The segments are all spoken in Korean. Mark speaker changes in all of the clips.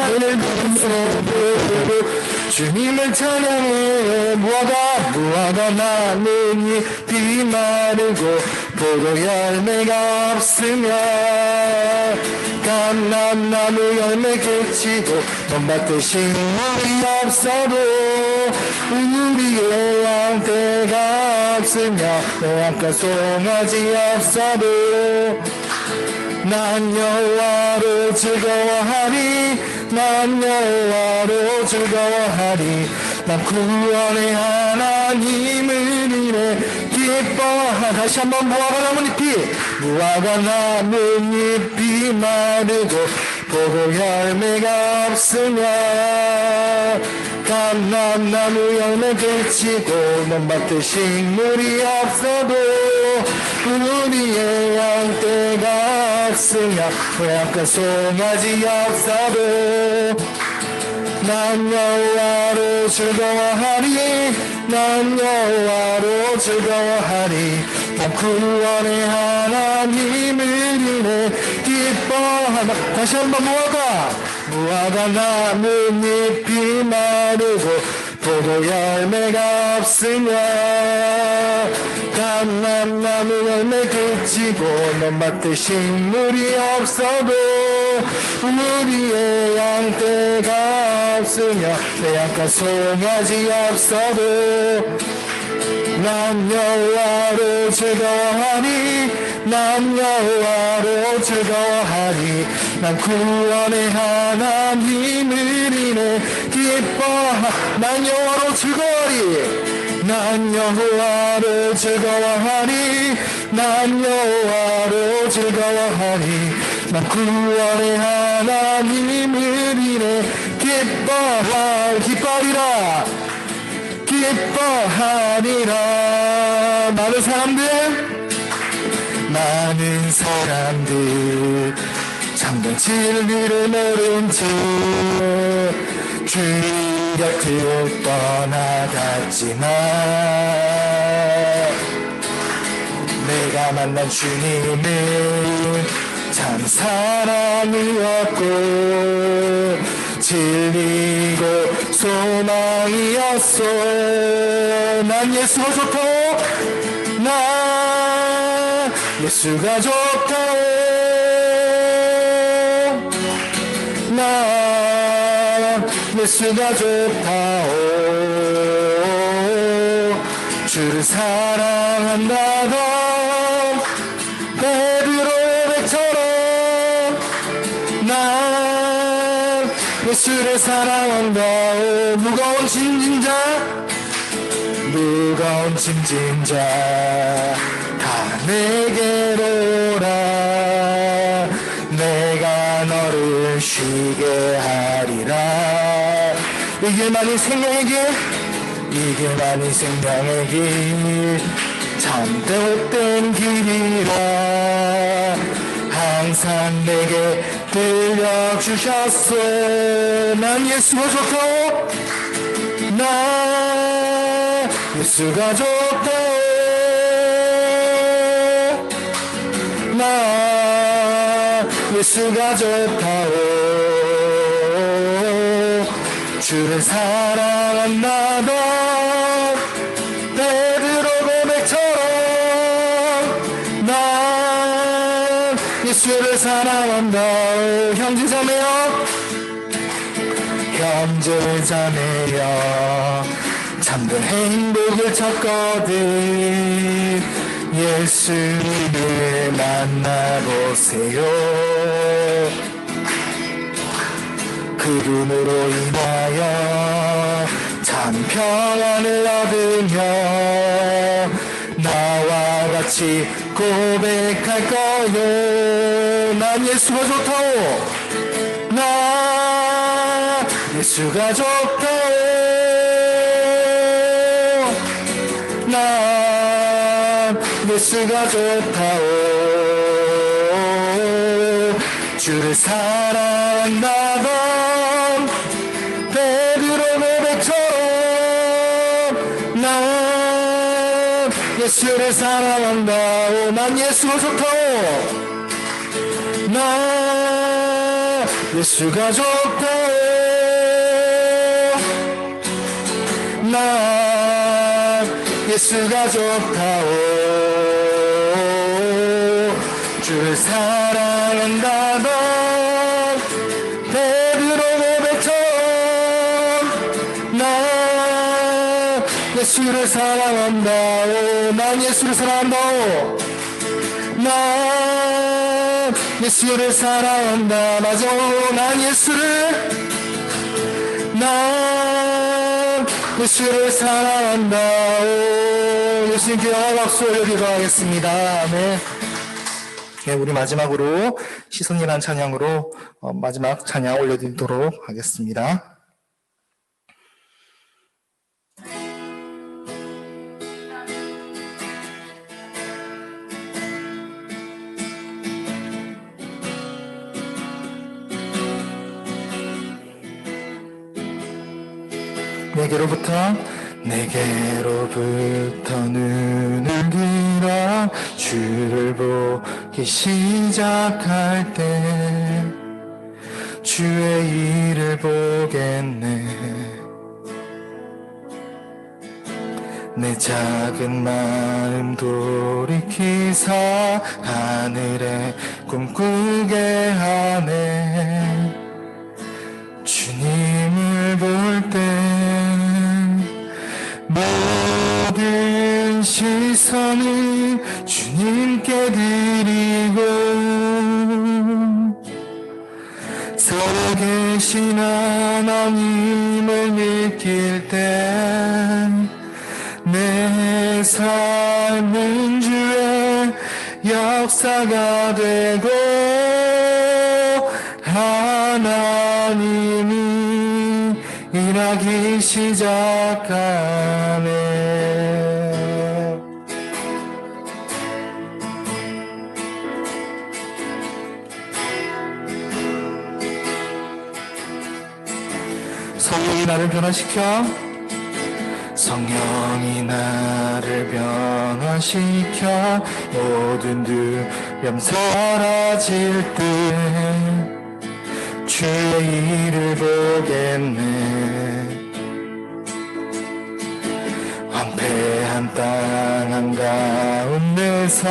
Speaker 1: 하늘 속으로 주님을 찬양해. 무화과 나는 잎이 마르고 포도 열매가 없으며 감람나무 열매 그치고 논밭에 식물이 없어도 우리의 양떼가 없으며 매양과 송아지 없어도 난 여호와로 즐거워하리. 난 여호와로 즐거워하리. 난 구원의 하나님을 인해 기뻐하리. 다시 한번 무화과 나뭇잎이 마르고 포도 열매가 없으며 감람나무 열매 그치고 논밭에 식물이 없어도 우리의 양떼가 없으며 고향과 송아지 없어도 난 여호와로 즐거워하리. 난 여호와로 즐거워하리. 난 구원의 하나님을 인해 기뻐하다. 다시 한번 무화과 나뭇잎이 마르고 포도 열매가 없으며 감람나무 열매 그치고 논밭에 식물이 없어도 우리의 양떼가 없으며 내 양과 송아지 없어도 난 여호와로 즐거워하리. 난 여호와로 즐거워하리. 난 구원의 하나님을 인해 기뻐하리. 난 여호와로 즐거워하리. 난 여호와로 즐거워하리. 난 여호와로 즐거워하리. 난 구원의 하나님을 인해 기뻐하리라. 기뻐하리라. 많은 사람들 참된 진리를 모른 채 주님 곁을 떠나갔지만 내가 만난 주님은 참 사랑이었고 진리고 소망이었어. 난 예수가 좋다오. 난 예수가 좋다오. 난 예수가 좋다오. 주를 사랑한다던 베드로 고백처럼 난 예수를 사랑한다오. 무거운 짐진 자 다 내게로 오라. 내가 너를 쉬게 하리라. 이게 만이 생명의 길 참된 길이라. 항상 내게 들려주셨소. 난 예수가 좋다오. 난 예수가 좋다오. 난 예수가 좋다오. 주를 사랑한다던 베드로 고백처럼 난 예수를 사랑한다오. 형제자매여 참된 행복을 찾거든 예수님을 만나보세요. 그분으로 인하여 참 평안을 얻으며 나와 같이 고백할 거요. 난 예수가 좋다오. 난 예수가 좋다오. 난 예수가 좋다오. 주를 사랑한다던 베드로 고백처럼 난 예수를 사랑한다오. 난 예수가 좋다오. 난 예수가 좋다오 나 예수가 좋다오 주를 사랑한다던 베드로 고백처럼 나 예수를 사랑한다오 난 예수를 사랑한다오 난 예수를 사랑한다 마지막으로 난 예수를 사랑한다 오, 예수님께 영광 박수 올려드리도록 하겠습니다. 네. 네, 우리 마지막으로 시선이란 찬양으로 마지막 찬양 올려드리도록 하겠습니다. 내게로부터 눈을 들어 주를 보기 시작할 때 주의 일을 보겠네 내 작은 마음 돌이키사 하늘에 꿈꾸게 하네 주님을 볼 때 모든 시선을 주님께 드리고 살아계신 하나님을 느낄 때 내 삶은 주의 역사가 되고 하나님이 일하기 시작하네 성령이 나를 변화시켜 모든 두려움 사라질 때 주의 일을 보겠네 황폐한 땅 한가운데서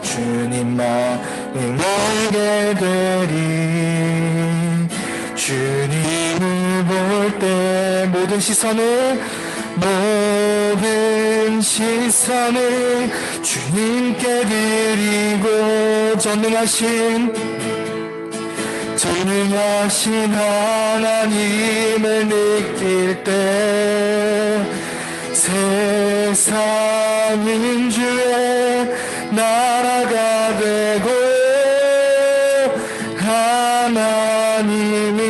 Speaker 1: 주님만을 알게 되리 주님을 볼 때 모든 시선을 주님께 드리고 전능하신 하나님을 느낄 때 세상은 주의 나라가 되고 하나님이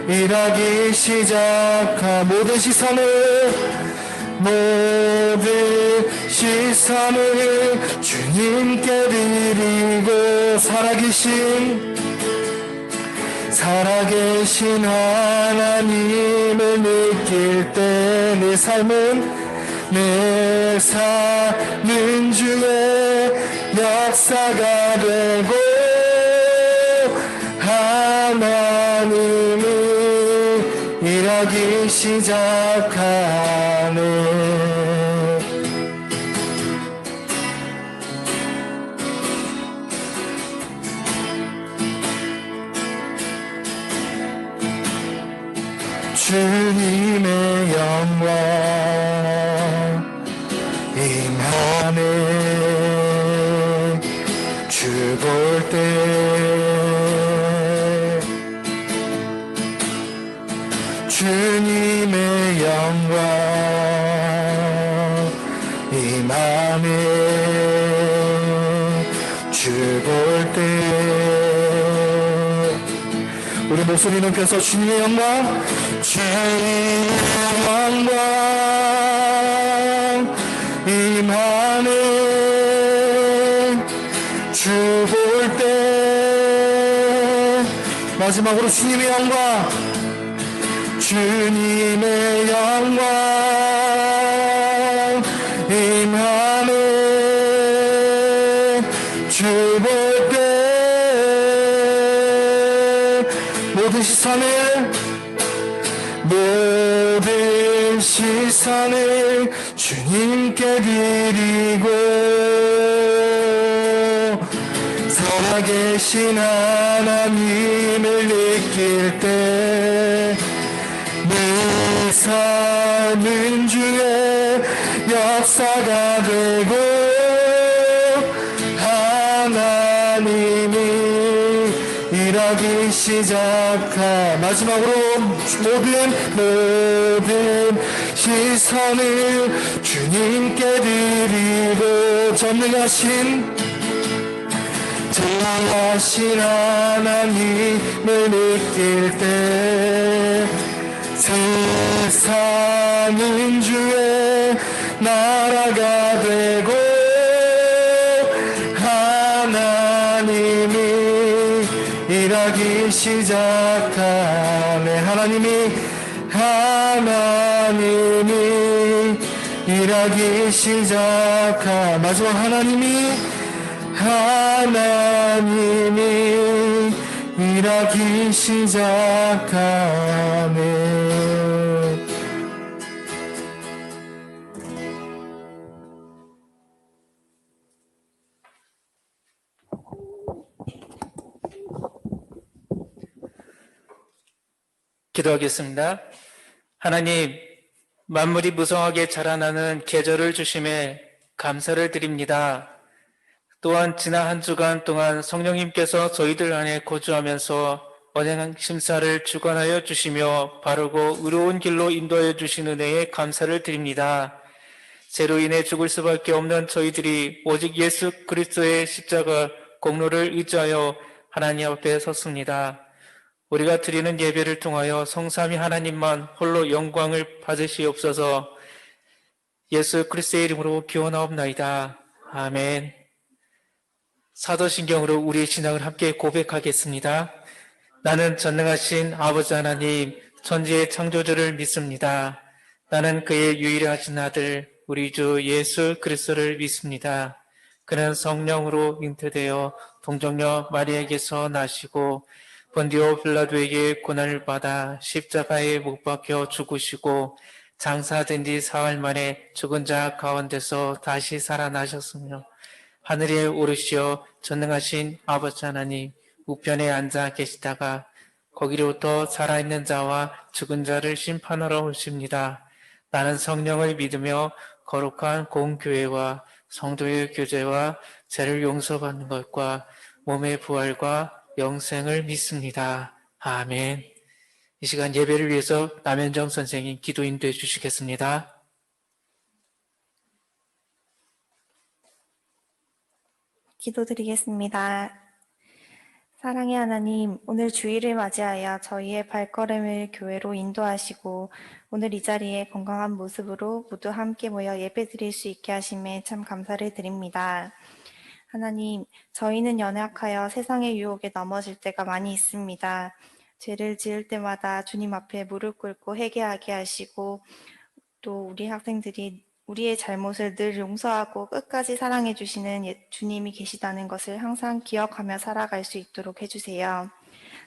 Speaker 1: 일하기 시작한 모든 시선을 주님께 드리고 살아계신 하나님을 느낄 때 내 삶은 주의 역사가 되고 하나님이 일하기 시작하네 주님의 영광 임하네 주 볼 때 주님의 영광 임하네 주 볼 때 우리 목소리 높여서 주님의 영광 임하네 주 볼 때 마지막으로 주님의 영광 임하네 주 볼 때 시선을 모든 시선을 주님께 드리고 살아계신 하나님을 느낄 때 내 삶은 주의 역사가 되고 하나님이 일하기 시작하 마지막으로 모든 시선을 주님께 드리고 전능하신 하나님을 느낄 때 세상은 주의 나라가 되고 하나님이 일하기 시작하네. 하나님이 일하기 시작하 마지막 하나님이 일하기 시작하네.
Speaker 2: 기도하겠습니다. 하나님, 만물이 무성하게 자라나는 계절을 주심에 감사를 드립니다. 또한 지난 한 주간 동안 성령님께서 저희들 안에 거주하면서 언행 심사를 주관하여 주시며 바르고 의로운 길로 인도하여 주신 은혜에 감사를 드립니다. 죄로 인해 죽을 수밖에 없는 저희들이 오직 예수 그리스도의 십자가 공로를 의지하여 하나님 앞에 섰습니다. 우리가 드리는 예배를 통하여 성삼위 하나님만 홀로 영광을 받으시옵소서. 예수 그리스도의 이름으로 기원하옵나이다. 아멘. 사도신경으로 우리의 신앙을 함께 고백하겠습니다. 나는 전능하신 아버지 하나님, 천지의 창조주를 믿습니다. 나는 그의 유일하신 아들, 우리 주 예수 그리스도를 믿습니다. 그는 성령으로 잉태되어 동정녀 마리아에게서 나시고 본디오 빌라도에게 고난을 받아 십자가에 못 박혀 죽으시고 장사된 뒤 사흘 만에 죽은 자 가운데서 다시 살아나셨으며 하늘에 오르시어 전능하신 아버지 하나님 우편에 앉아 계시다가 거기로부터 살아있는 자와 죽은 자를 심판하러 오십니다. 나는 성령을 믿으며 거룩한 공교회와 성도의 교제와 죄를 용서받는 것과 몸의 부활과 영생을 믿습니다. 아멘. 이 시간 예배를 위해서 남현정 선생님 기도 인도해 주시겠습니다.
Speaker 3: 기도드리겠습니다. 사랑의 하나님, 오늘 주일을 맞이하여 저희의 발걸음을 교회로 인도하시고 오늘 이 자리에 건강한 모습으로 모두 함께 모여 예배드릴 수 있게 하심에 참 감사를 드립니다. 하나님, 저희는 연약하여 세상의 유혹에 넘어질 때가 많이 있습니다. 죄를 지을 때마다 주님 앞에 무릎 꿇고 회개하게 하시고 또 우리 학생들이 우리의 잘못을 늘 용서하고 끝까지 사랑해 주시는 주님이 계시다는 것을 항상 기억하며 살아갈 수 있도록 해주세요.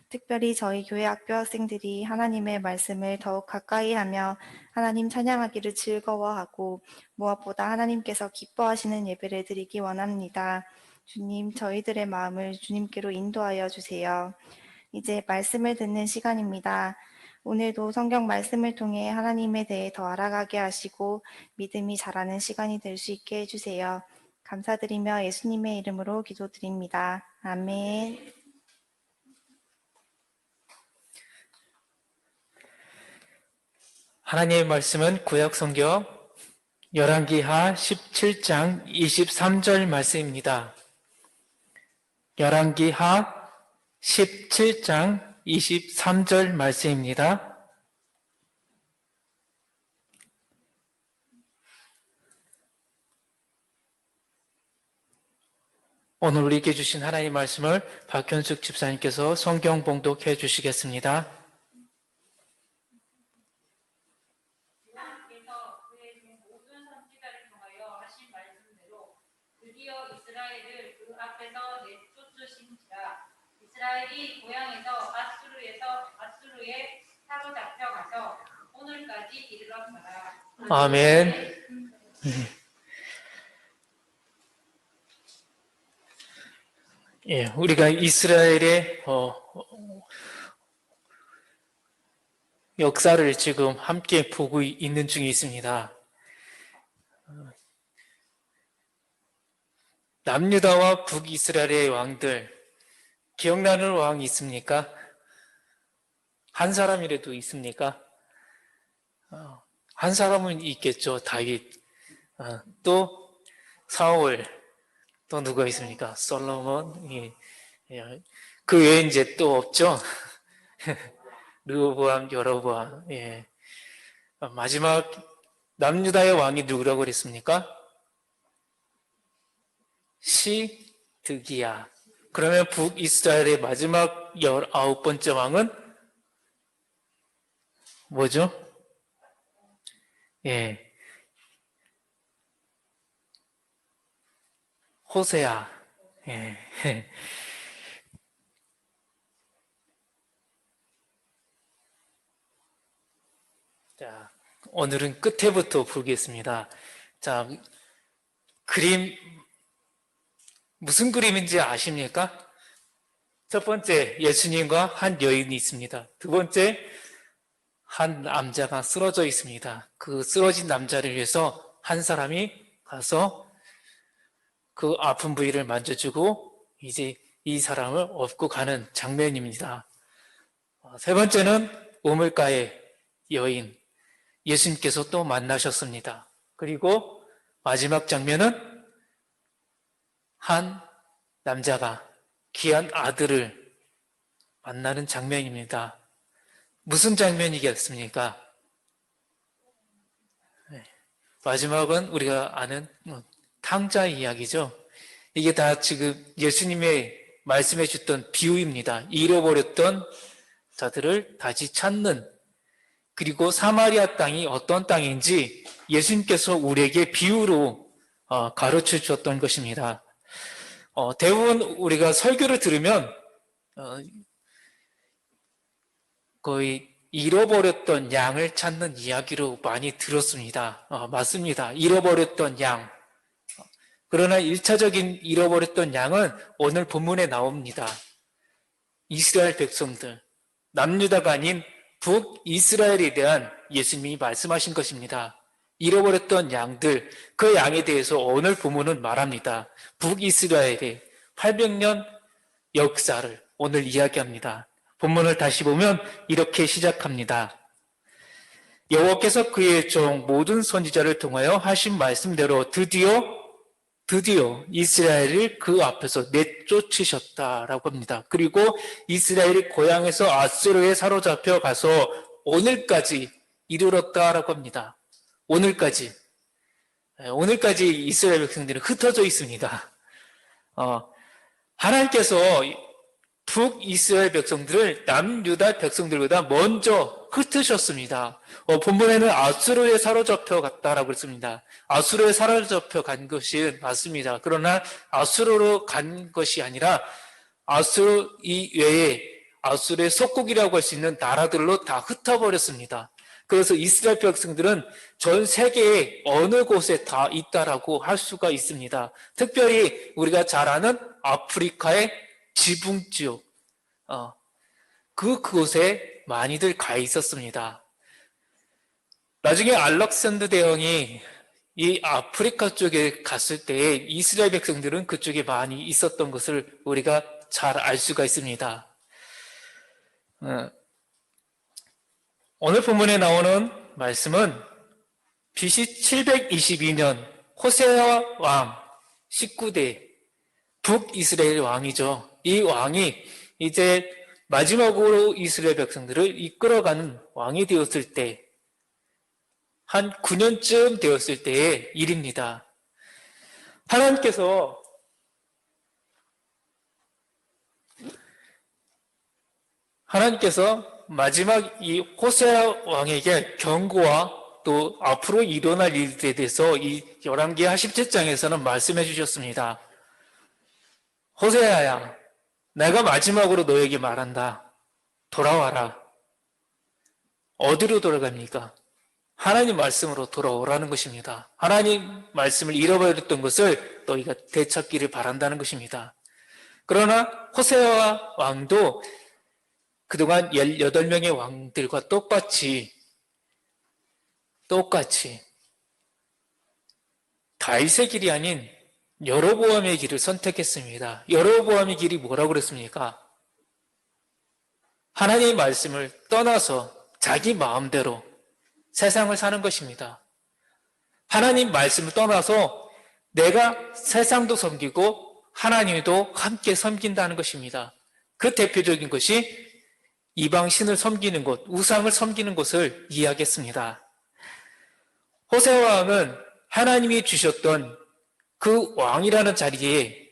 Speaker 3: 특별히 저희 교회 학교 학생들이 하나님의 말씀을 더욱 가까이 하며 하나님 찬양하기를 즐거워하고 무엇보다 하나님께서 기뻐하시는 예배를 드리기 원합니다. 주님, 저희들의 마음을 주님께로 인도하여 주세요. 이제 말씀을 듣는 시간입니다. 오늘도 성경 말씀을 통해 하나님에 대해 더 알아가게 하시고 믿음이 자라는 시간이 될 수 있게 해주세요. 감사드리며 예수님의 이름으로 기도드립니다. 아멘.
Speaker 2: 하나님의 말씀은 구약 성경 열왕기하 17장 23절 말씀입니다. 열왕기하 17장 23절 말씀입니다. 오늘 우리에게 주신 하나님의 말씀을 박현숙 집사님께서 성경 봉독해 주시겠습니다.
Speaker 4: 하나님께서 그의 종 모든 선지자를 통하여 하신 말씀대로 드디어 이스라엘을 그 앞에서 내쫓으신지라. 이스라엘이 고향에서 아수르의 사로잡혀가서 오늘까지 이르렀더라.
Speaker 2: 아멘. 예, 우리가 이스라엘의 역사를 지금 함께 보고 있는 중에 있습니다. 남유다와 북이스라엘의 왕들, 기억나는 왕이 있습니까? 한 사람이라도 있습니까? 한 사람은 있겠죠. 다윗. 또 사울. 또 누가 있습니까? 솔로몬. 예. 그 외에 이제 또 없죠. 르호보암, 여로보암. 예. 마지막 남유다의 왕이 누구라고 그랬습니까? 시드기야. 그러면 북이스라엘의 마지막 19번째 왕은 뭐죠? 예. 호세아. 예. 자, 오늘은 끝에부터 보겠습니다. 자, 그림, 무슨 그림인지 아십니까? 첫 번째, 예수님과 한 여인이 있습니다. 두 번째, 한 남자가 쓰러져 있습니다. 그 쓰러진 남자를 위해서 한 사람이 가서 그 아픈 부위를 만져주고 이제 이 사람을 업고 가는 장면입니다. 세 번째는 우물가의 여인, 예수님께서 또 만나셨습니다. 그리고 마지막 장면은 한 남자가 귀한 아들을 만나는 장면입니다. 무슨 장면이겠습니까? 마지막은 우리가 아는 탕자 이야기죠. 이게 다 지금 예수님의 말씀해 주셨던 비유입니다. 잃어버렸던 자들을 다시 찾는, 그리고 사마리아 땅이 어떤 땅인지 예수님께서 우리에게 비유로 가르쳐 주셨던 것입니다. 대부분 우리가 설교를 들으면 거의 잃어버렸던 양을 찾는 이야기로 많이 들었습니다. 맞습니다. 잃어버렸던 양. 그러나 1차적인 잃어버렸던 양은 오늘 본문에 나옵니다. 이스라엘 백성들, 남유다가 아닌 북이스라엘에 대한 예수님이 말씀하신 것입니다. 잃어버렸던 양들, 그 양에 대해서 오늘 본문은 말합니다. 북이스라엘의 800년 역사를 오늘 이야기합니다. 본문을 다시 보면 이렇게 시작합니다. 여호와께서 그의 종 모든 선지자를 통하여 하신 말씀대로 드디어 이스라엘을 그 앞에서 내쫓으셨다라고 합니다. 그리고 이스라엘이 고향에서 아수르에 사로잡혀 가서 오늘까지 이르렀다라고 합니다. 오늘까지 이스라엘 백성들은 흩어져 있습니다. 하나님께서 북이스라엘 백성들을 남유다 백성들보다 먼저 흩으셨습니다. 본문에는 아수르에 사로잡혀 갔다라고 했습니다. 아수르에 사로잡혀 간 것이 맞습니다. 그러나 아수르로 간 것이 아니라 아수르 이외에 아수르의 속국이라고 할 수 있는 나라들로 다 흩어버렸습니다. 그래서 이스라엘 백성들은 전 세계의 어느 곳에 다 있다라고 할 수가 있습니다. 특별히 우리가 잘 아는 아프리카의 지붕지역, 그곳에 많이들 가 있었습니다. 나중에 알렉산더 대왕이 이 아프리카 쪽에 갔을 때 이스라엘 백성들은 그쪽에 많이 있었던 것을 우리가 잘 알 수가 있습니다. 오늘 본문에 나오는 말씀은 BC 722년 호세아 왕 19대 북이스라엘 왕이죠. 이 왕이 이제 마지막으로 이스라엘 백성들을 이끌어가는 왕이 되었을 때, 한 9년쯤 되었을 때의 일입니다. 하나님께서 마지막 이 호세아 왕에게 경고와 또 앞으로 일어날 일들에 대해서 이 열왕기하 17장에서는 말씀해 주셨습니다. 호세아야, 내가 마지막으로 너에게 말한다. 돌아와라. 어디로 돌아갑니까? 하나님 말씀으로 돌아오라는 것입니다. 하나님 말씀을 잃어버렸던 것을 너희가 되찾기를 바란다는 것입니다. 그러나 호세아 왕도 그동안 18명의 왕들과 똑같이 다윗의 길이 아닌 여로보암의 길을 선택했습니다. 여로보암의 길이 뭐라고 그랬습니까? 하나님의 말씀을 떠나서 자기 마음대로 세상을 사는 것입니다. 하나님 말씀을 떠나서 내가 세상도 섬기고 하나님도 함께 섬긴다는 것입니다. 그 대표적인 것이 이방 신을 섬기는 것, 우상을 섬기는 것을 이야기했습니다. 호세아 왕은 하나님이 주셨던 그 왕이라는 자리에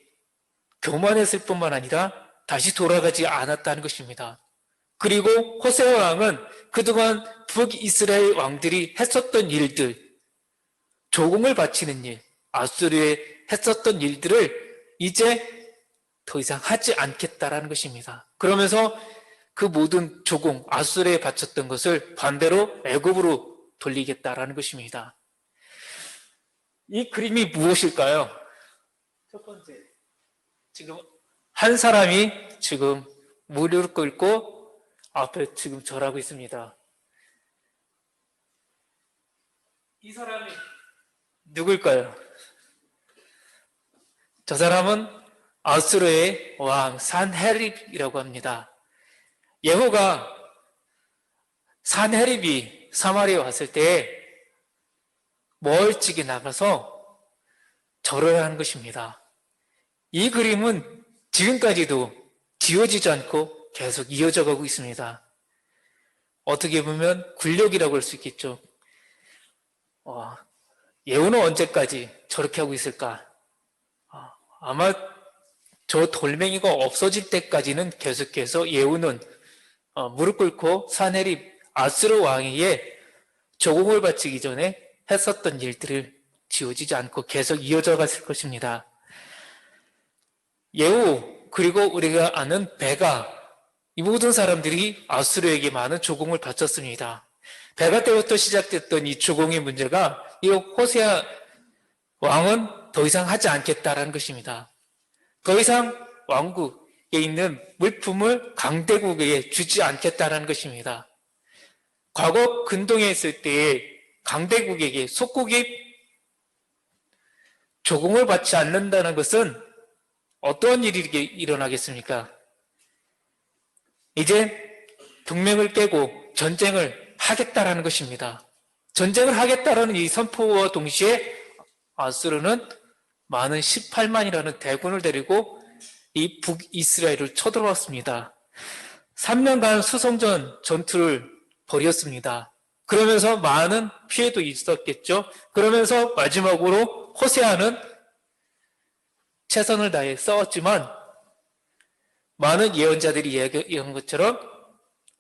Speaker 2: 교만했을 뿐만 아니라 다시 돌아가지 않았다는 것입니다. 그리고 호세아 왕은 그동안 북이스라엘 왕들이 했었던 일들, 조공을 바치는 일, 아수르에 했었던 일들을 이제 더 이상 하지 않겠다라는 것입니다. 그러면서 그 모든 조공, 아수르에 바쳤던 것을 반대로 애굽으로 돌리겠다라는 것입니다. 이 그림이 무엇일까요? 첫 번째, 지금 한 사람이 지금 무릎을 꿇고 앞에 지금 절하고 있습니다. 이 사람이 누굴까요? 저 사람은 아수르의 왕 산헤립이라고 합니다. 예후가 산헤립이 사마리아에 왔을 때 멀찍이 나가서 절을 하는 것입니다. 이 그림은 지금까지도 지워지지 않고 계속 이어져 가고 있습니다. 어떻게 보면 굴욕이라고 할 수 있겠죠. 예후는 언제까지 저렇게 하고 있을까? 아마 저 돌멩이가 없어질 때까지는 계속해서 예후는 무릎 꿇고 산헤립 아수르 왕에게 조공을 바치기 전에 했었던 일들을 지워지지 않고 계속 이어져 갔을 것입니다. 예후 그리고 우리가 아는 베가, 이 모든 사람들이 아수르에게 많은 조공을 바쳤습니다. 베가 때부터 시작됐던 이 조공의 문제가 이 호세아 왕은 더 이상 하지 않겠다라는 것입니다. 더 이상 왕국에 있는 물품을 강대국에 주지 않겠다라는 것입니다. 과거 근동에 있을 때에 강대국에게 속국이 조공을 받지 않는다는 것은 어떠한 일이 일어나겠습니까? 이제 동맹을 깨고 전쟁을 하겠다라는 것입니다. 전쟁을 하겠다라는 이 선포와 동시에 아수르는 많은 18만이라는 대군을 데리고 이 북이스라엘을 쳐들어왔습니다. 3년간 수성전 전투를 벌였습니다. 그러면서 많은 피해도 있었겠죠. 그러면서 마지막으로 호세아는 최선을 다해 싸웠지만 많은 예언자들이 이야기한 것처럼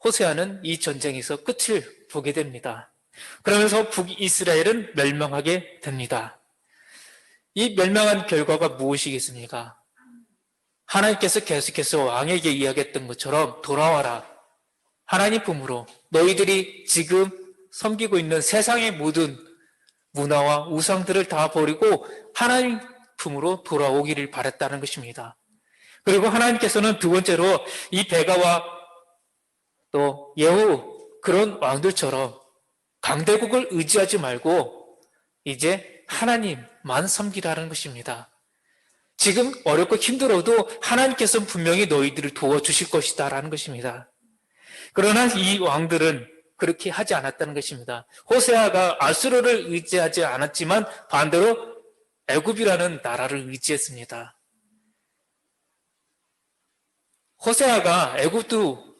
Speaker 2: 호세아는 이 전쟁에서 끝을 보게 됩니다. 그러면서 북이스라엘은 멸망하게 됩니다. 이 멸망한 결과가 무엇이겠습니까? 하나님께서 계속해서 왕에게 이야기했던 것처럼 돌아와라. 하나님 품으로 너희들이 지금 섬기고 있는 세상의 모든 문화와 우상들을 다 버리고 하나님 품으로 돌아오기를 바랬다는 것입니다. 그리고 하나님께서는 두 번째로 이 베가와 또 예후 그런 왕들처럼 강대국을 의지하지 말고 이제 하나님만 섬기라는 것입니다. 지금 어렵고 힘들어도 하나님께서는 분명히 너희들을 도와주실 것이다 라는 것입니다. 그러나 이 왕들은 그렇게 하지 않았다는 것입니다. 호세아가 아수르를 의지하지 않았지만 반대로 애굽이라는 나라를 의지했습니다. 호세아가 애굽도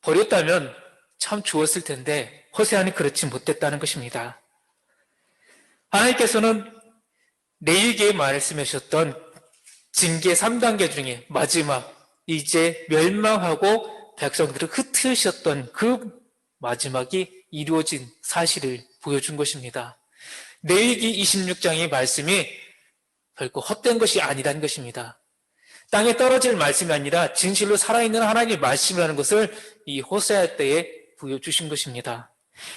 Speaker 2: 버렸다면 참 좋았을 텐데 호세아는 그렇지 못했다는 것입니다. 하나님께서는 레위기에 말씀하셨던 징계 3단계 중에 마지막 이제 멸망하고 백성들을 흩으셨던 그 마지막이 이루어진 사실을 보여준 것입니다. 레위기 26장의 말씀이 결코 헛된 것이 아니라는 것입니다. 땅에 떨어질 말씀이 아니라 진실로 살아있는 하나님의 말씀이라는 것을 이 호세아 때에 보여주신 것입니다.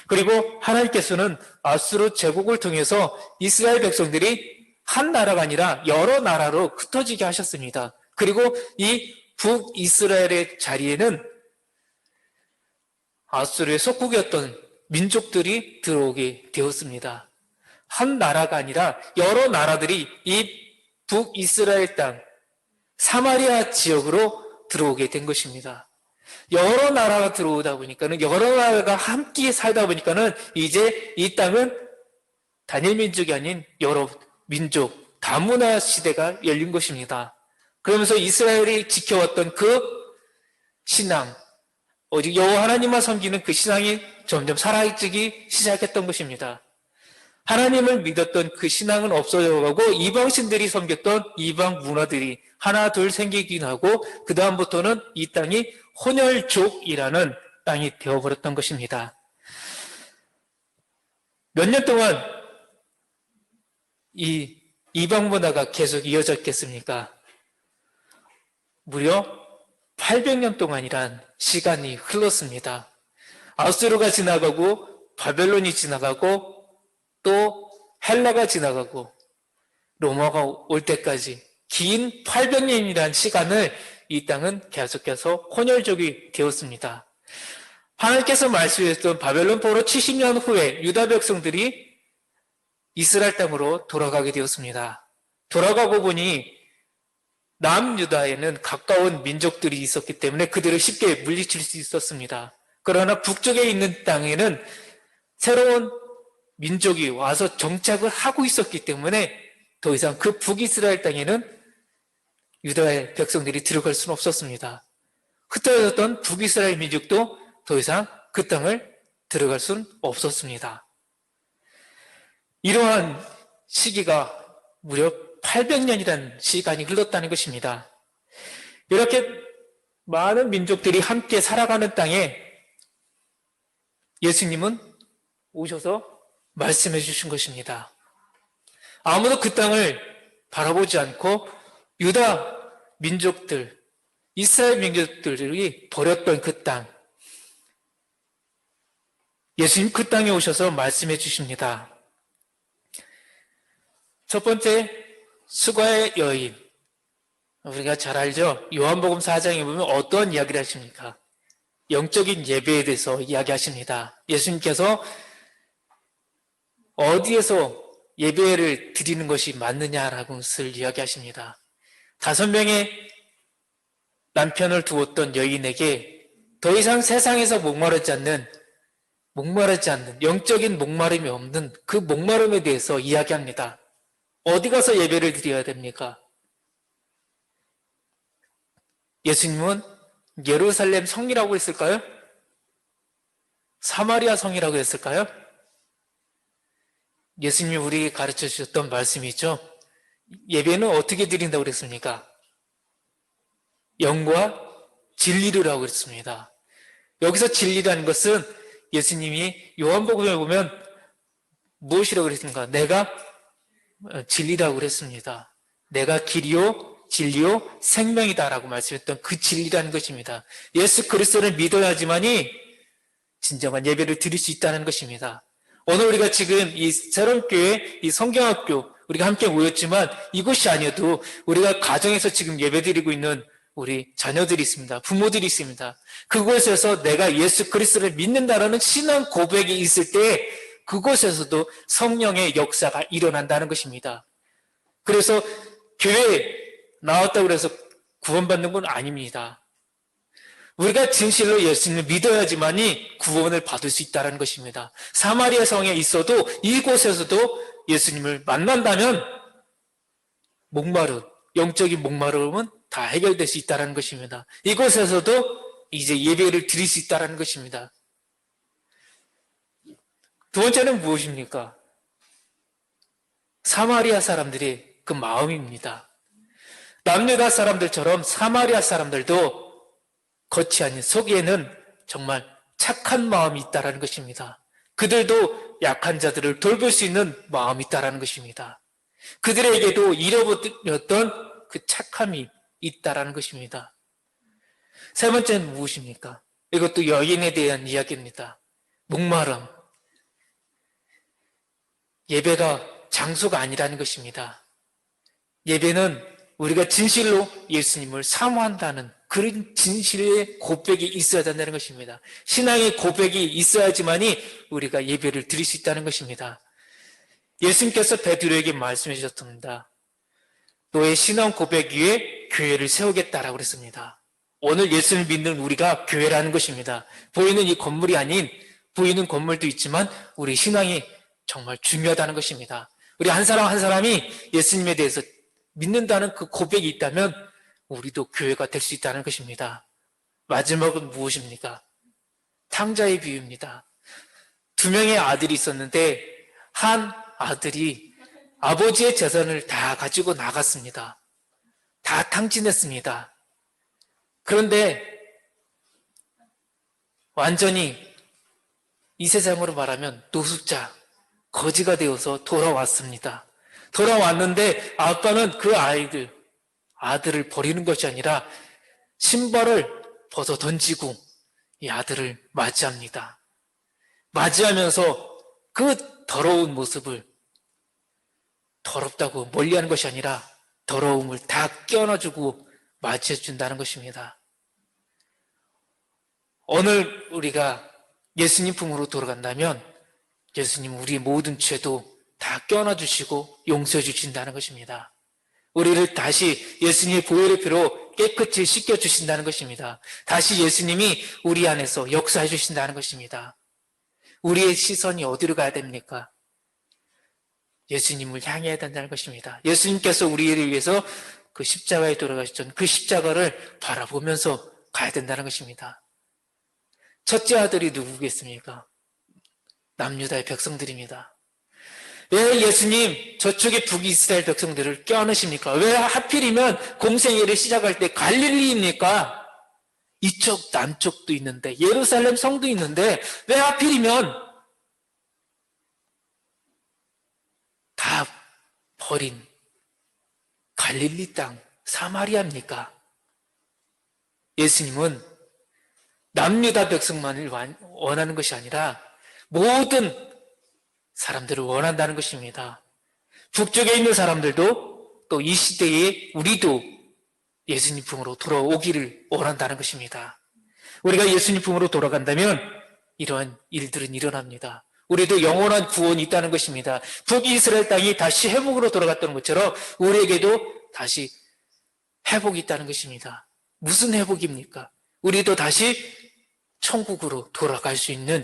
Speaker 2: 그리고 하나님께서는 아수르 제국을 통해서 이스라엘 백성들이 한 나라가 아니라 여러 나라로 흩어지게 하셨습니다. 그리고 이 북이스라엘의 자리에는 아수르의 속국이었던 민족들이 들어오게 되었습니다. 한 나라가 아니라 여러 나라들이 이 북이스라엘 땅 사마리아 지역으로 들어오게 된 것입니다. 여러 나라가 들어오다 보니까는 여러 나라가 함께 살다 보니까는 이제 이 땅은 단일 민족이 아닌 여러 민족 다문화 시대가 열린 것입니다. 그러면서 이스라엘이 지켜왔던 그 신앙, 오직 여호와 하나님만 섬기는 그 신앙이 점점 사라지기 시작했던 것입니다. 하나님을 믿었던 그 신앙은 없어져가고 이방신들이 섬겼던 이방 문화들이 하나 둘 생기긴 하고 그 다음부터는 이 땅이 혼혈족이라는 땅이 되어버렸던 것입니다. 몇 년 동안 이 이방 문화가 계속 이어졌겠습니까? 무려 800년 동안이란 시간이 흘렀습니다. 아수르가 지나가고 바벨론이 지나가고 또 헬라가 지나가고 로마가 올 때까지 긴 800년이라는 시간을 이 땅은 계속해서 혼혈족이 되었습니다. 하나님께서 말씀하셨던 바벨론 포로 70년 후에 유다 백성들이 이스라엘 땅으로 돌아가게 되었습니다. 돌아가고 보니 남유다에는 가까운 민족들이 있었기 때문에 그들을 쉽게 물리칠 수 있었습니다. 그러나 북쪽에 있는 땅에는 새로운 민족이 와서 정착을 하고 있었기 때문에 더 이상 그 북이스라엘 땅에는 유다의 백성들이 들어갈 수는 없었습니다. 흩어졌던 북이스라엘 민족도 더 이상 그 땅을 들어갈 수는 없었습니다. 이러한 시기가 무려 800년이라는 시간이 흘렀다는 것입니다. 이렇게 많은 민족들이 함께 살아가는 땅에 예수님은 오셔서 말씀해 주신 것입니다. 아무도 그 땅을 바라보지 않고 유다 민족들, 이스라엘 민족들이 버렸던 그 땅, 예수님 그 땅에 오셔서 말씀해 주십니다. 첫 번째, 수가의 여인. 우리가 잘 알죠? 요한복음 4장에 보면 어떤 이야기를 하십니까? 영적인 예배에 대해서 이야기하십니다. 예수님께서 어디에서 예배를 드리는 것이 맞느냐라고 것을 이야기하십니다. 5명의 남편을 두었던 여인에게 더 이상 세상에서 목마르지 않는 영적인 목마름이 없는 그 목마름에 대해서 이야기합니다. 어디 가서 예배를 드려야 됩니까? 예수님은 예루살렘 성이라고 했을까요? 사마리아 성이라고 했을까요? 예수님이 우리에게 가르쳐 주셨던 말씀이 있죠. 예배는 어떻게 드린다고 그랬습니까? 영과 진리로라고 그랬습니다. 여기서 진리라는 것은 예수님이 요한복음에 보면 무엇이라고 그랬습니까? 내가 진리라고 그랬습니다. 내가 길이요 진리요 생명이다라고 말씀했던 그 진리라는 것입니다. 예수 그리스도를 믿어야지만이 진정한 예배를 드릴 수 있다는 것입니다. 오늘 우리가 지금 이 새로운 교회, 이 성경학교 우리가 함께 모였지만 이곳이 아니어도 우리가 가정에서 지금 예배드리고 있는 우리 자녀들이 있습니다. 부모들이 있습니다. 그곳에서 내가 예수 그리스도를 믿는다라는 신앙 고백이 있을 때 그곳에서도 성령의 역사가 일어난다는 것입니다. 그래서 교회에 나왔다고 해서 구원받는 건 아닙니다. 우리가 진실로 예수님을 믿어야지만이 구원을 받을 수 있다는 것입니다. 사마리아 성에 있어도 이곳에서도 예수님을 만난다면 영적인 목마름은 다 해결될 수 있다는 것입니다. 이곳에서도 이제 예배를 드릴 수 있다는 것입니다. 두 번째는 무엇입니까? 사마리아 사람들의 그 마음입니다. 남유다 사람들처럼 사마리아 사람들도 겉이 아닌 속에는 정말 착한 마음이 있다는 것입니다. 그들도 약한 자들을 돌볼 수 있는 마음이 있다는 것입니다. 그들에게도 잃어버렸던 그 착함이 있다는 것입니다. 세 번째는 무엇입니까? 이것도 여인에 대한 이야기입니다. 목마름, 예배가 장소가 아니라는 것입니다. 예배는 우리가 진실로 예수님을 사모한다는 그런 진실의 고백이 있어야 된다는 것입니다. 신앙의 고백이 있어야지만이 우리가 예배를 드릴 수 있다는 것입니다. 예수님께서 베드로에게 말씀해 주셨습니다. 너의 신앙 고백 위에 교회를 세우겠다라고 그랬습니다. 오늘 예수를 믿는 우리가 교회라는 것입니다. 보이는 이 건물이 아닌 보이는 건물도 있지만 우리 신앙이 정말 중요하다는 것입니다. 우리 한 사람 한 사람이 예수님에 대해서 믿는다는 그 고백이 있다면 우리도 교회가 될 수 있다는 것입니다. 마지막은 무엇입니까? 탕자의 비유입니다. 2명의 아들이 있었는데 한 아들이 아버지의 재산을 다 가지고 나갔습니다. 다 탕진했습니다. 그런데 완전히 이 세상으로 말하면 노숙자, 거지가 되어서 돌아왔습니다. 돌아왔는데 아빠는 그 아들을 버리는 것이 아니라 신발을 벗어 던지고 이 아들을 맞이합니다. 맞이하면서 그 더러운 모습을 더럽다고 멀리하는 것이 아니라 더러움을 다 껴안아주고 맞이해준다는 것입니다. 오늘 우리가 예수님 품으로 돌아간다면 예수님 우리의 모든 죄도 다 껴안아주시고 용서해 주신다는 것입니다. 우리를 다시 예수님의 보혈의 피로 깨끗이 씻겨주신다는 것입니다. 다시 예수님이 우리 안에서 역사해 주신다는 것입니다. 우리의 시선이 어디로 가야 됩니까? 예수님을 향해야 된다는 것입니다. 예수님께서 우리를 위해서 그 십자가에 돌아가셨던 그 십자가를 바라보면서 가야 된다는 것입니다. 첫째 아들이 누구겠습니까? 남유다의 백성들입니다. 왜 예수님 저쪽의 북이스라엘 백성들을 껴안으십니까? 왜 하필이면 공생애를 시작할 때 갈릴리입니까? 이쪽 남쪽도 있는데 예루살렘 성도 있는데 왜 하필이면 다 버린 갈릴리 땅 사마리아입니까? 예수님은 남유다 백성만을 원하는 것이 아니라 모든 사람들을 원한다는 것입니다. 북쪽에 있는 사람들도 또 이 시대에 우리도 예수님 품으로 돌아오기를 원한다는 것입니다. 우리가 예수님 품으로 돌아간다면 이러한 일들은 일어납니다. 우리도 영원한 구원이 있다는 것입니다. 북이스라엘 땅이 다시 회복으로 돌아갔던 것처럼 우리에게도 다시 회복이 있다는 것입니다. 무슨 회복입니까? 우리도 다시 천국으로 돌아갈 수 있는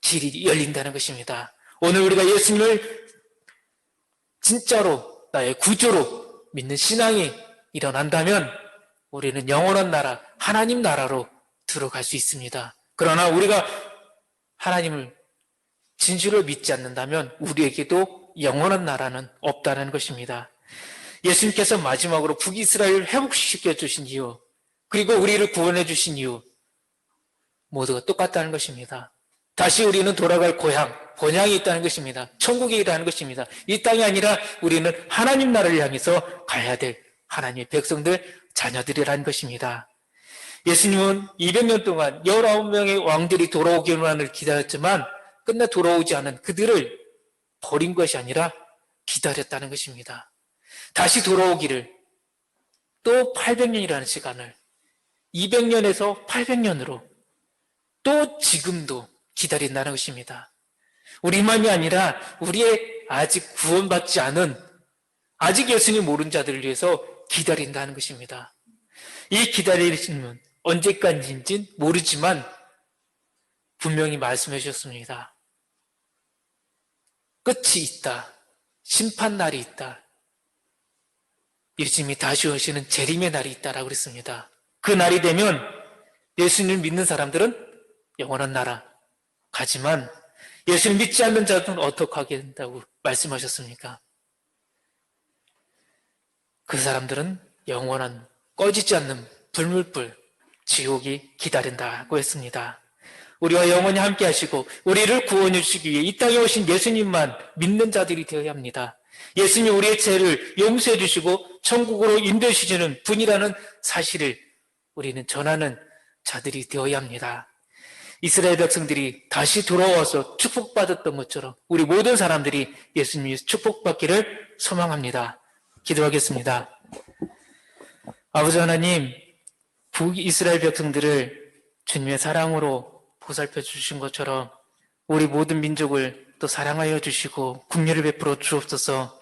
Speaker 2: 길이 열린다는 것입니다. 오늘 우리가 예수님을 진짜로 나의 구조로 믿는 신앙이 일어난다면 우리는 영원한 나라, 하나님 나라로 들어갈 수 있습니다. 그러나 우리가 하나님을 진실로 믿지 않는다면 우리에게도 영원한 나라는 없다는 것입니다. 예수님께서 마지막으로 북이스라엘을 회복시켜 주신 이유, 그리고 우리를 구원해 주신 이유 모두가 똑같다는 것입니다. 다시 우리는 돌아갈 고향, 본향이 있다는 것입니다. 천국에 있다는 것입니다. 이 땅이 아니라 우리는 하나님 나라를 향해서 가야 될 하나님의 백성들, 자녀들이라는 것입니다. 예수님은 200년 동안 19명의 왕들이 돌아오기만을 기다렸지만 끝내 돌아오지 않은 그들을 버린 것이 아니라 기다렸다는 것입니다. 다시 돌아오기를 또 800년이라는 시간을 200년에서 800년으로 또 지금도 기다린다는 것입니다. 우리만이 아니라 우리의 아직 구원받지 않은 아직 예수님 모르는 자들을 위해서 기다린다는 것입니다. 이 기다리심은 언제까지인지는 모르지만 분명히 말씀해 주셨습니다. 끝이 있다. 심판날이 있다. 예수님이 다시 오시는 재림의 날이 있다라고 그랬습니다. 그 날이 되면 예수님을 믿는 사람들은 영원한 나라 가지만 예수를 믿지 않는 자들은 어떻게 하게 된다고 말씀하셨습니까? 그 사람들은 영원한 꺼지지 않는 불물불 지옥이 기다린다고 했습니다. 우리와 영원히 함께 하시고 우리를 구원해 주시기 위해 이 땅에 오신 예수님만 믿는 자들이 되어야 합니다. 예수님이 우리의 죄를 용서해 주시고 천국으로 인도해 주시는 분이라는 사실을 우리는 전하는 자들이 되어야 합니다. 이스라엘 백성들이 다시 돌아와서 축복받았던 것처럼 우리 모든 사람들이 예수님이 축복받기를 소망합니다. 기도하겠습니다. 아버지 하나님, 북이스라엘 백성들을 주님의 사랑으로 보살펴 주신 것처럼 우리 모든 민족을 또 사랑하여 주시고 긍휼을 베풀어 주옵소서.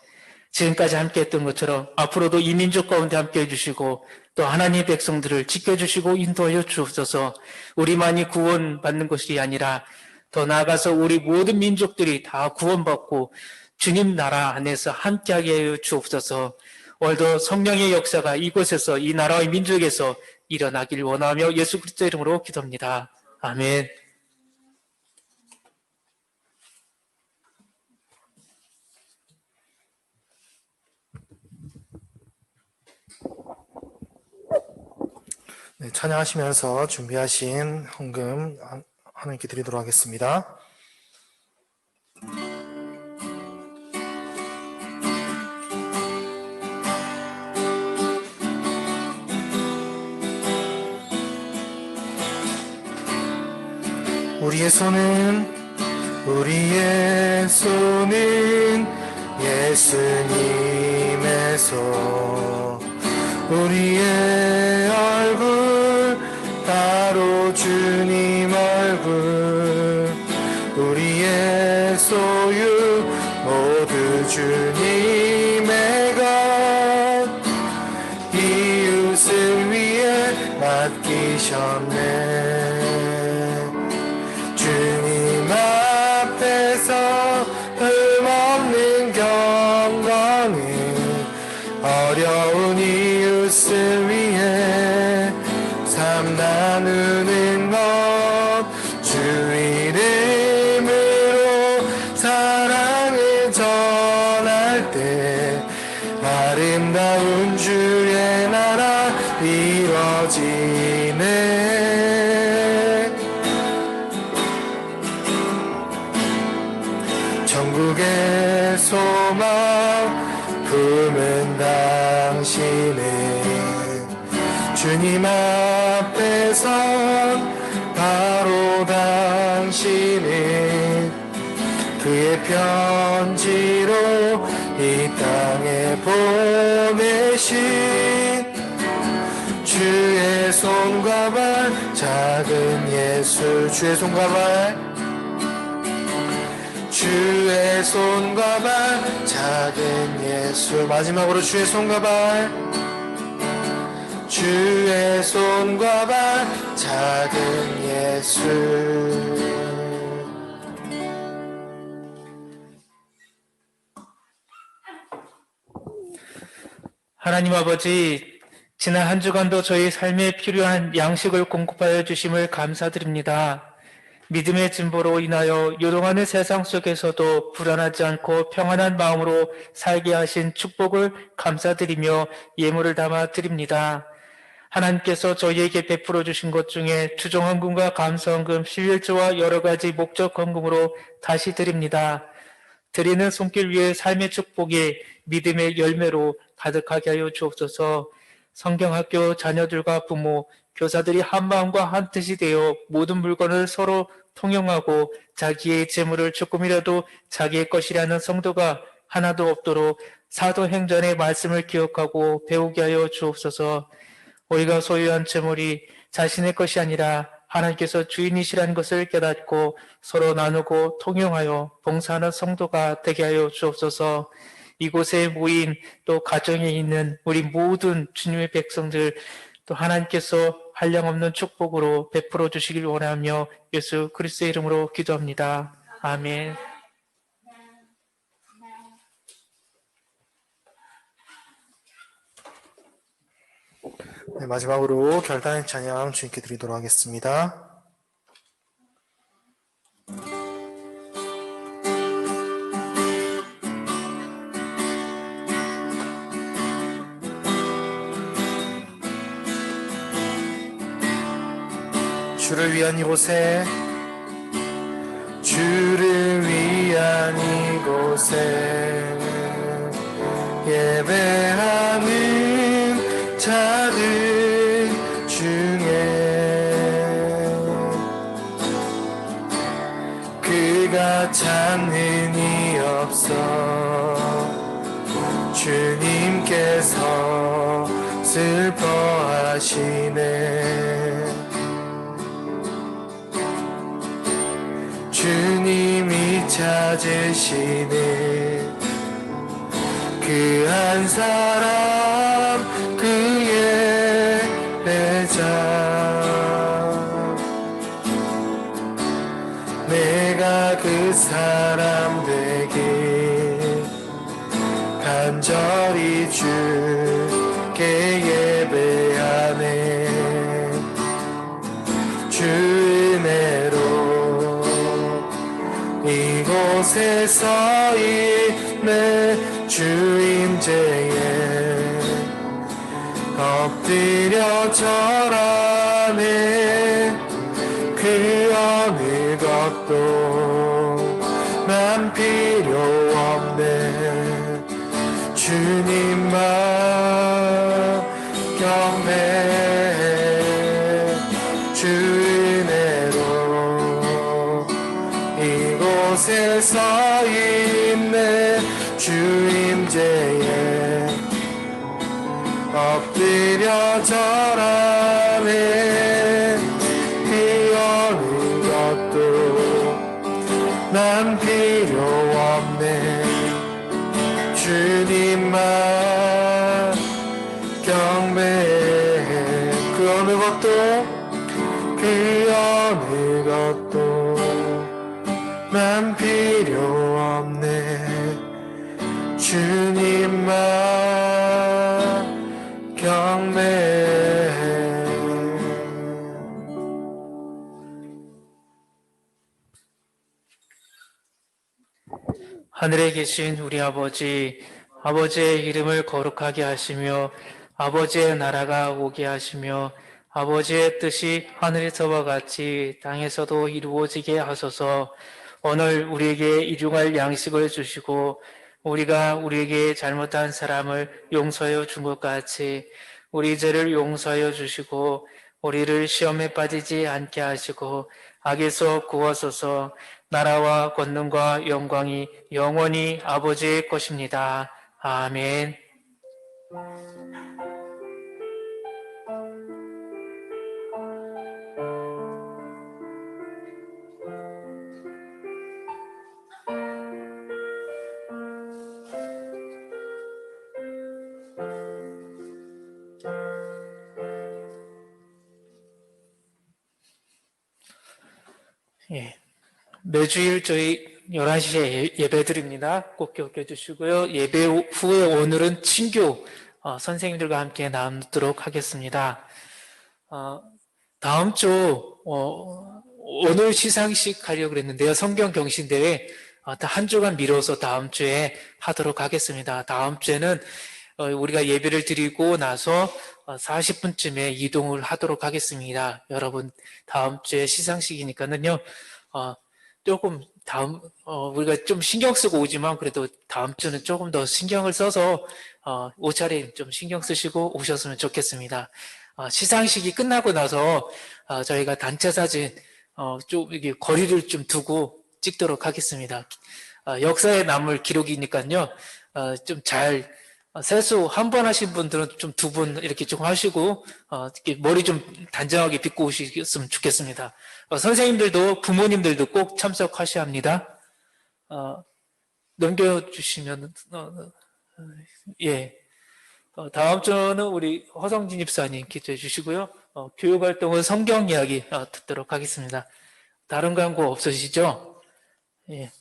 Speaker 2: 지금까지 함께했던 것처럼 앞으로도 이 민족 가운데 함께해 주시고 또 하나님의 백성들을 지켜주시고 인도하여 주옵소서. 우리만이 구원받는 것이 아니라 더 나아가서 우리 모든 민족들이 다 구원받고 주님 나라 안에서 함께하게 하여 주옵소서. 오늘도 성령의 역사가 이곳에서 이 나라의 민족에서 일어나길 원하며 예수 그리스도 이름으로 기도합니다. 아멘.
Speaker 1: 네, 찬양하시면서 준비하신 헌금 하나님께 드리도록 하겠습니다. 우리의 손은 예수님의 손, 우리의 얼굴 바로 주님 얼굴, 우리의 소유 모두 주님의 것, 이웃을 위해 맡기셨네. 주님 앞에서 흠없는 경건은 어려운 이웃을 위해 삶 나누는 것, 주 이름으로 사랑을 전할 때 아름다운 주의 나라 이루어지네. 천국의 소망 품은 당신은 주님 앞에선 바로 당신은 그의 편지로 이 땅에 보내신 주의 손과 발 작은 예수, 주의 손과 발, 주의 손과 발 작은 예수. 마지막으로 주의 손과 발, 주의 손과 발 작은 예수.
Speaker 2: 하나님 아버지, 지난 한 주간도 저희 삶에 필요한 양식을 공급하여 주심을 감사드립니다. 믿음의 진보로 인하여 요동하는 세상 속에서도 불안하지 않고 평안한 마음으로 살게 하신 축복을 감사드리며 예물을 담아 드립니다. 하나님께서 저희에게 베풀어 주신 것 중에 주종헌금과 감사헌금, 11조와 여러 가지 목적 헌금으로 다시 드립니다. 드리는 손길 위에 삶의 축복이 믿음의 열매로 가득하게 하여 주옵소서. 성경학교 자녀들과 부모, 교사들이 한 마음과 한 뜻이 되어 모든 물건을 서로 통용하고 자기의 재물을 조금이라도 자기의 것이라는 성도가 하나도 없도록 사도행전의 말씀을 기억하고 배우게 하여 주옵소서. 우리가 소유한 재물이 자신의 것이 아니라 하나님께서 주인이시라는 것을 깨닫고 서로 나누고 통용하여 봉사하는 성도가 되게 하여 주옵소서. 이곳에 모인 또 가정에 있는 우리 모든 주님의 백성들 또 하나님께서 한량없는 축복으로 베풀어 주시길 원하며 예수 그리스도의 이름으로 기도합니다. 아멘.
Speaker 1: 네, 마지막으로 결단의 찬양 주님께 드리도록 하겠습니다. 주를 위한 이곳에, 주를 위한 이곳에 예배하는 자들 중에 우리가 찾는 이 없어 주님께서 슬퍼하시네. 주님이 찾으시는 그 한 사람 그의 예배자. 내가 그 사람 되길 간절히 주께 예배하네. 주 은혜로 이곳에 서 있네. 주 임재에 엎드려 절하네. 그 어느 것도 난 필요 없네. 주님만 경배해. 주 은혜로 이곳에 서 있네. 주 임재에 엎드려 절하네. 그 어느 것도 난 필요 없네. 주님만 경배해. 그 어느 것도 그 어느 것도 난 필요 없네. 주님만 경배해.
Speaker 2: 하늘에 계신 우리 아버지, 아버지의 이름을 거룩하게 하시며 아버지의 나라가 오게 하시며 아버지의 뜻이 하늘에서와 같이 땅에서도 이루어지게 하소서. 오늘 우리에게 일용할 양식을 주시고 우리가 우리에게 잘못한 사람을 용서하여 준 것 같이 우리 죄를 용서하여 주시고 우리를 시험에 빠지지 않게 하시고 악에서 구하소서. 나라와 권능과 영광이 영원히 아버지의 것입니다. 아멘. 예. 매주일 저희 11시에 예배 드립니다. 꼭 기억해 주시고요. 예배 후에 오늘은 친교 선생님들과 함께 나누도록 하겠습니다. 다음 주 오늘 시상식 하려고 그랬는데요. 성경 경신대회 한 주간 미뤄서 다음 주에 하도록 하겠습니다. 다음 주에는 우리가 예배를 드리고 나서 40분쯤에 이동을 하도록 하겠습니다. 여러분 다음 주에 시상식이니까는요. 조금 우리가 좀 신경 쓰고 오지만 그래도 다음 주는 조금 더 신경을 써서 옷차림 좀 신경 쓰시고 오셨으면 좋겠습니다. 시상식이 끝나고 나서 저희가 단체 사진 좀 이게 거리를 좀 두고 찍도록 하겠습니다. 역사에 남을 기록이니까요. 좀 잘 세수 한 번 하신 분들은 좀 두 분 이렇게 좀 하시고 이렇게 머리 좀 단정하게 빗고 오셨으면 좋겠습니다. 선생님들도 부모님들도 꼭 참석하셔야 합니다. 넘겨주시면 예. 다음 주는 우리 허성진 집사님 기도해 주시고요. 교육활동은 성경 이야기 듣도록 하겠습니다. 다른 광고 없으시죠? 예.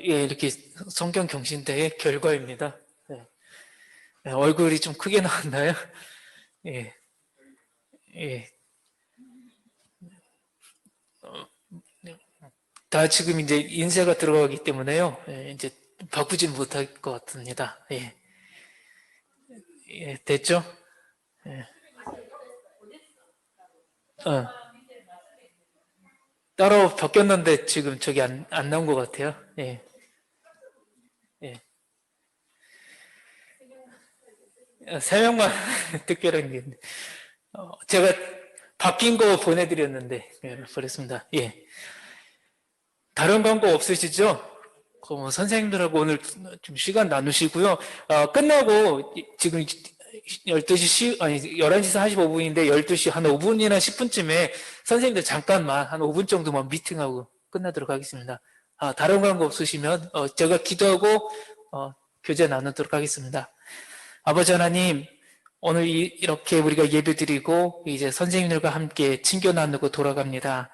Speaker 2: 예, 이렇게 성경 경신대의 결과입니다. 예. 얼굴이 좀 크게 나왔나요? 예. 예. 다 지금 이제 인쇄가 들어가기 때문에요. 예, 이제 바꾸진 못할 것 같습니다. 예. 예, 됐죠? 예. 따로 바뀌었는데 지금 저기 안 나온 것 같아요. 예. 예. 3명만 특별한 게 있는데. 제가 바뀐 거 보내드렸는데, 예, 그렇습니다. 예. 다른 광고 없으시죠? 뭐 선생님들하고 오늘 좀 시간 나누시고요. 끝나고 지금 11시 45분인데 12시 한 5분이나 10분쯤에 선생님들 잠깐만 한 5분 정도만 미팅하고 끝나도록 하겠습니다. 다른 광고 없으시면 제가 기도하고 교제 나누도록 하겠습니다. 아버지 하나님, 오늘 이렇게 우리가 예배드리고 이제 선생님들과 함께 친교 나누고 돌아갑니다.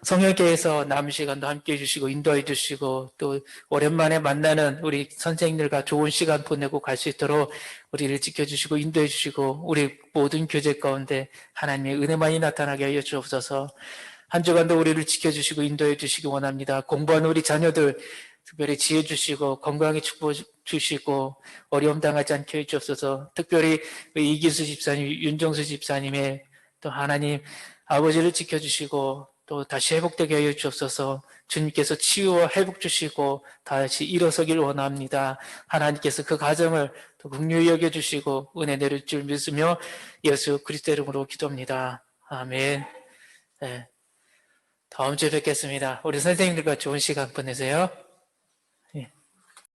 Speaker 2: 성령께서 남은 시간도 함께 해주시고 인도해 주시고 또 오랜만에 만나는 우리 선생님들과 좋은 시간 보내고 갈 수 있도록 우리를 지켜주시고 인도해 주시고 우리 모든 교제 가운데 하나님의 은혜만이 나타나게 하여 주옵소서. 한 주간도 우리를 지켜주시고 인도해 주시기 원합니다. 공부하는 우리 자녀들 특별히 지혜 주시고 건강에 축복 주시고 어려움 당하지 않게 해주옵소서. 특별히 이기수 집사님, 윤정수 집사님의 또 하나님 아버지를 지켜주시고 또 다시 회복되게 하여 주옵소서. 주님께서 치유와 회복 주시고 다시 일어서길 원합니다. 하나님께서 그 가정을 또 긍휼히 여겨주시고 은혜 내릴 줄 믿으며 예수 그리스도 이름으로 기도합니다. 아멘. 네. 다음 주에 뵙겠습니다. 우리 선생님들과 좋은 시간 보내세요.